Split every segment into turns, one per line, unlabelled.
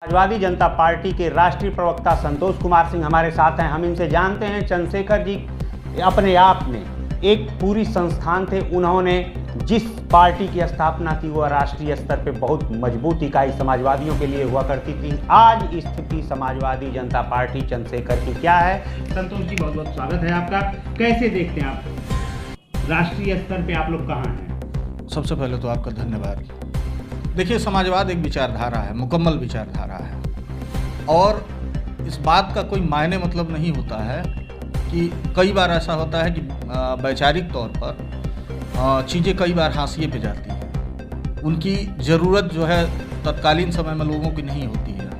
समाजवादी जनता party के राष्ट्रीय प्रवक्ता संतोष कुमार सिंह हमारे साथ हैं। हम इनसे जानते हैं, चंद्रशेखर जी अपने आप में एक पूरी संस्थान थे। उन्होंने जिस पार्टी की स्थापना की वह राष्ट्रीय स्तर पे बहुत मजबूत इकाई समाजवादियों के लिए हुआ करती थी। आज स्थिति समाजवादी जनता पार्टी चंद्रशेखर की क्या है? संतोष जी, बहुत बहुत स्वागत है आपका। कैसे देखते हैं आप राष्ट्रीय स्तर पे आप लोग कहाँ हैं?
सबसे पहले तो आपका धन्यवाद। देखिए, समाजवाद एक विचारधारा है, मुकम्मल विचारधारा है, और इस बात का कोई मायने मतलब नहीं होता है कि कई बार ऐसा होता है कि वैचारिक तौर पर चीज़ें कई बार हाशिए पे जाती हैं। उनकी ज़रूरत जो है तत्कालीन समय में लोगों की नहीं होती है,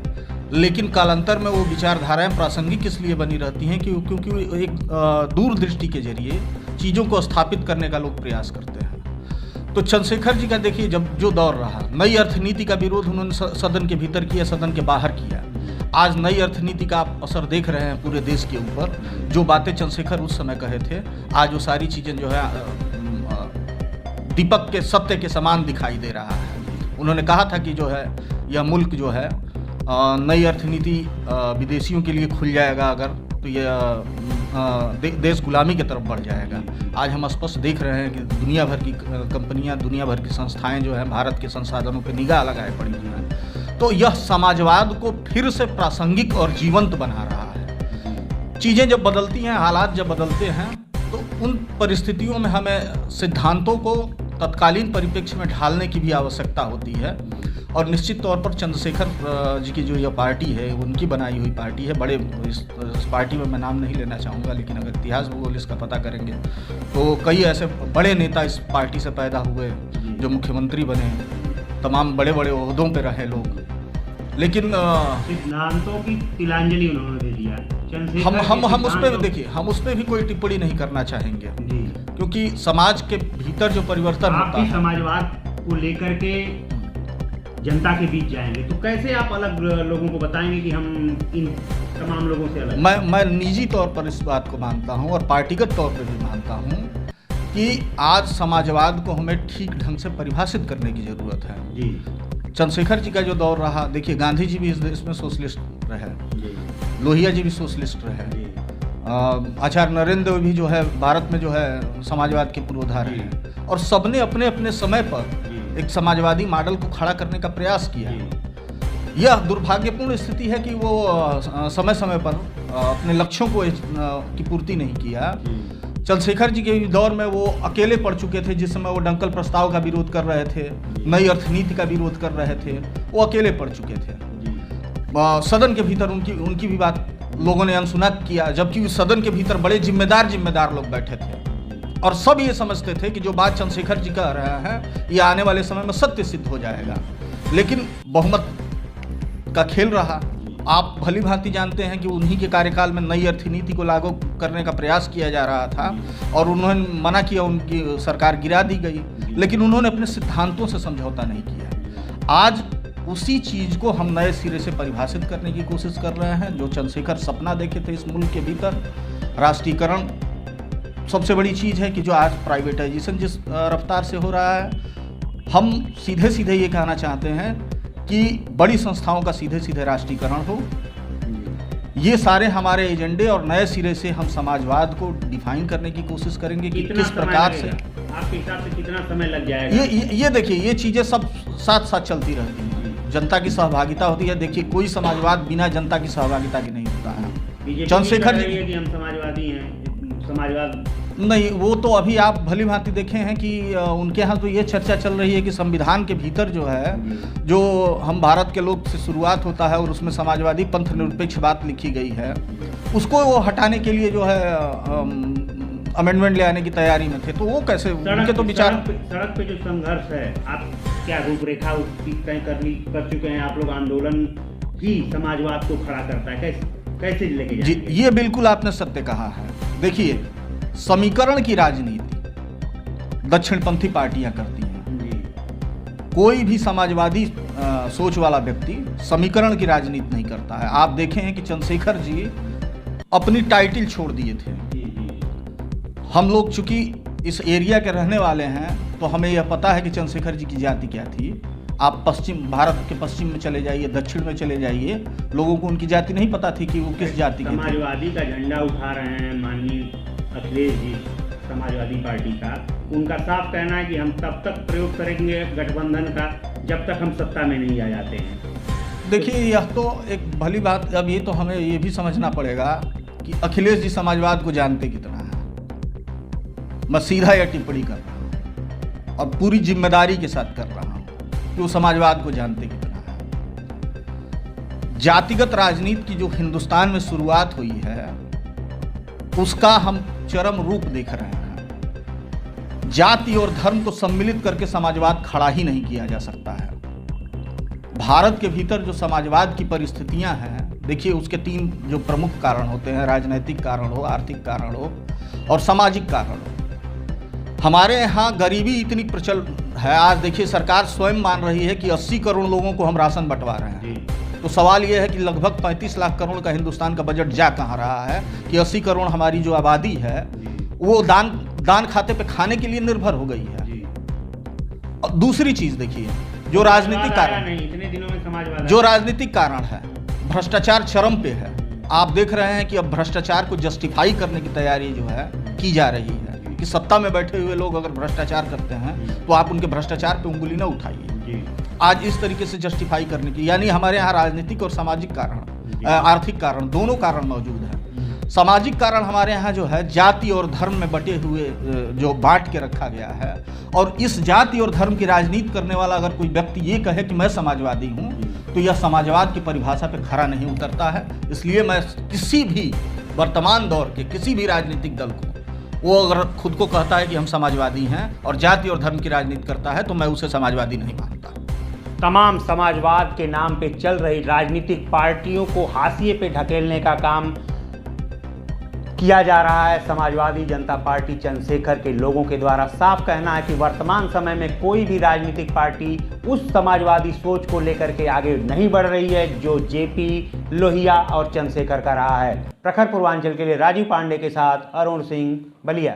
लेकिन कालांतर में वो विचारधाराएं प्रासंगिक इसलिए बनी रहती हैं क्योंकि एक दूरदृष्टि के जरिए चीज़ों को स्थापित करने का लोग प्रयास करते हैं। तो चंद्रशेखर जी का देखिए, जब जो दौर रहा, नई अर्थनीति का विरोध उन्होंने सदन के भीतर किया, सदन के बाहर किया। आज नई अर्थनीति का आप असर देख रहे हैं पूरे देश के ऊपर। जो बातें चंद्रशेखर उस समय कहे थे, आज वो सारी चीज़ें जो है दीपक के सत्य के समान दिखाई दे रहा है। उन्होंने कहा था कि जो है यह मुल्क जो है नई अर्थनीति विदेशियों के लिए खुल जाएगा अगर, तो यह देश गुलामी की तरफ बढ़ जाएगा। आज हम स्पष्ट देख रहे हैं कि दुनिया भर की कंपनियां, दुनिया भर की संस्थाएं जो हैं भारत के संसाधनों पर निगाह लगाए पड़ी हुई हैं। तो यह समाजवाद को फिर से प्रासंगिक और जीवंत बना रहा है। चीज़ें जब बदलती हैं, हालात जब बदलते हैं, तो उन परिस्थितियों में हमें सिद्धांतों को तत्कालीन परिप्रेक्ष्य में ढालने की भी आवश्यकता होती है। और निश्चित तौर पर चंद्रशेखर जी की जो यह पार्टी है, उनकी बनाई हुई पार्टी है। बड़े इस पार्टी में मैं नाम नहीं लेना चाहूँगा, लेकिन अगर इतिहास भूगोल इसका पता करेंगे तो कई ऐसे बड़े नेता इस पार्टी से पैदा हुए जो मुख्यमंत्री बने, तमाम बड़े बड़े ओहदों पे रहे लोग। लेकिन
सिद्धांतों की तिलांजलि उन्होंने दे दिया।
हम उस पर देखिए, हम उस पर भी कोई टिप्पणी नहीं करना चाहेंगे, क्योंकि समाज के भीतर जो परिवर्तन होता है,
समाजवाद को लेकर के जनता के बीच जाएंगे तो कैसे आप अलग लोगों को बताएंगे कि हम इन तमाम लोगों से अलग?
मैं निजी तौर पर इस बात को मानता हूं और पार्टीगत तौर पर भी मानता हूं कि आज समाजवाद को हमें ठीक ढंग से परिभाषित करने की जरूरत है।
जी।
चंद्रशेखर जी का जो दौर रहा, देखिए, गांधी जी भी इस देश में सोशलिस्ट रहे, लोहिया जी भी सोशलिस्ट रहे, आचार्य नरेंद्र भी जो है भारत में जो है समाजवाद के पुरोधा रहे, और सबने अपने अपने समय पर एक समाजवादी मॉडल को खड़ा करने का प्रयास किया। यह दुर्भाग्यपूर्ण स्थिति है कि वो समय समय पर अपने लक्ष्यों को की पूर्ति नहीं किया। चंद्रशेखर जी के दौर में वो अकेले पड़ चुके थे। जिस समय वो डंकल प्रस्ताव का विरोध कर रहे थे, नई अर्थनीति का विरोध कर रहे थे, वो अकेले पड़ चुके थे। सदन के भीतर उनकी भी बात लोगों ने अनसुना किया, जबकि उस सदन के भीतर बड़े जिम्मेदार लोग बैठे थे और सब ये समझते थे कि जो बात चंद्रशेखर जी कह रहे हैं ये आने वाले समय में सत्य सिद्ध हो जाएगा। लेकिन बहुमत का खेल रहा। आप भली भांति जानते हैं कि उन्हीं के कार्यकाल में नई अर्थनीति को लागू करने का प्रयास किया जा रहा था और उन्होंने मना किया, उनकी सरकार गिरा दी गई, लेकिन उन्होंने अपने सिद्धांतों से समझौता नहीं किया। आज उसी चीज़ को हम नए सिरे से परिभाषित करने की कोशिश कर रहे हैं। जो चंद्रशेखर सपना देखे थे इस मुल्क के भीतर, राष्ट्रीयकरण सबसे बड़ी चीज़ है कि जो आज प्राइवेटाइजेशन जिस रफ्तार से हो रहा है, हम सीधे सीधे ये कहना चाहते हैं कि बड़ी संस्थाओं का सीधे सीधे राष्ट्रीयकरण हो। ये सारे हमारे एजेंडे, और नए सिरे से हम समाजवाद को डिफाइन करने की कोशिश करेंगे कि किस प्रकार से,
आपके हिसाब से कितना समय लग जाएगा?
ये देखिए, ये चीज़ें सब साथ साथ चलती रहती हैं। जी। जनता की सहभागिता होती है। देखिए, कोई समाजवाद बिना जनता की सहभागिता के नहीं होता है।
चंद्रशेखर जी कि हम समाजवादी हैं, समाजवाद
नहीं, वो तो अभी आप भली भांति देखे हैं कि उनके यहाँ तो ये चर्चा चल रही है कि संविधान के भीतर जो है, जो हम भारत के लोग से शुरुआत होता है और उसमें समाजवादी पंथ निरपेक्ष बात लिखी गई है, उसको वो हटाने के लिए जो है अमेंडमेंट ले आने की तैयारी में थे। तो वो कैसे, उनके तो विचार,
सड़क पे जो संघर्ष है, आप क्या रूपरेखा उसकी तय कर चुके हैं? आप लोग आंदोलन ही समाजवाद को खड़ा करता है, कैसे लेके जाएंगे?
जी, ये बिल्कुल आपने सत्य कहा है। देखिए, समीकरण की राजनीति दक्षिणपंथी पार्टियां करती हैं। कोई भी समाजवादी सोच वाला व्यक्ति समीकरण की राजनीति नहीं करता है। आप देखें हैं कि चंद्रशेखर जी अपनी टाइटल छोड़ दिए थे। हम लोग चूंकि इस एरिया के रहने वाले हैं तो हमें यह पता है कि चंद्रशेखर जी की जाति क्या थी। आप भारत के पश्चिम में चले जाइए, दक्षिण में चले जाइए, लोगों को उनकी जाति नहीं पता थी कि वो किस जाति के थे।
समाजवादी का झंडा उठा रहे हैं माननीय अखिलेश जी, समाजवादी पार्टी का। उनका साफ कहना है कि हम तब तक प्रयोग करेंगे गठबंधन का जब तक हम सत्ता में नहीं आ जाते हैं।
देखिए, यह तो एक भली बात। अब ये तो हमें ये भी समझना पड़ेगा कि अखिलेश जी समाजवाद को जानते कितना है। मैं सीधा यह टिप्पणी कर रहा हूँ और पूरी जिम्मेदारी के साथ कर रहा हूँ कि वो समाजवाद को जानते कितना है। जातिगत राजनीति की जो हिंदुस्तान में शुरुआत हुई है उसका हम चरम रूप देख रहे हैं। जाति और धर्म को सम्मिलित करके समाजवाद खड़ा ही नहीं किया जा सकता है। भारत के भीतर जो समाजवाद की परिस्थितियां हैं, देखिए उसके 3 जो प्रमुख कारण होते हैं, राजनैतिक कारण हो, आर्थिक कारण हो और सामाजिक कारण हो। हमारे यहाँ गरीबी इतनी प्रचल है। आज देखिए सरकार स्वयं मान रही है कि 80 करोड़ लोगों को हम राशन बंटवा रहे हैं। तो सवाल यह है कि लगभग 35 लाख करोड़ का हिंदुस्तान का बजट जा कहाँ रहा है कि 80 करोड़ हमारी जो आबादी है वो दान खाते पे खाने के लिए निर्भर हो गई है। और दूसरी चीज देखिए, जो राजनीतिक कारण,
इतने दिनों में समाजवाद,
जो राजनीतिक कारण है, भ्रष्टाचार चरम पे है। आप देख रहे हैं कि अब भ्रष्टाचार को जस्टिफाई करने की तैयारी जो है की जा रही है कि सत्ता में बैठे हुए लोग अगर भ्रष्टाचार करते हैं तो आप उनके भ्रष्टाचार पे उंगली न उठाइए। आज इस तरीके से जस्टिफाई करने की, यानी हमारे यहाँ राजनीतिक और सामाजिक कारण, आर्थिक कारण, दोनों कारण मौजूद है। सामाजिक कारण हमारे यहाँ जो है जाति और धर्म में बटे हुए जो बांट के रखा गया है, और इस जाति और धर्म की राजनीति करने वाला अगर कोई व्यक्ति ये कहे कि मैं समाजवादी हूँ तो यह समाजवाद की परिभाषा पे खरा नहीं उतरता है। इसलिए मैं किसी भी वर्तमान दौर के किसी भी राजनीतिक दल को, वो अगर खुद को कहता है कि हम समाजवादी हैं और जाति और धर्म की राजनीति करता है तो मैं उसे समाजवादी नहीं मानता।
तमाम समाजवाद के नाम पे चल रही राजनीतिक पार्टियों को हाशिए पे ढकेलने का काम किया जा रहा है समाजवादी जनता पार्टी चंद्रशेखर के लोगों के द्वारा। साफ कहना है कि वर्तमान समय में कोई भी राजनीतिक पार्टी उस समाजवादी सोच को लेकर के आगे नहीं बढ़ रही है जो जेपी, लोहिया और चंद्रशेखर का रहा है। प्रखर पूर्वांचल के लिए राजीव पांडे के साथ अरुण सिंह, बलिया।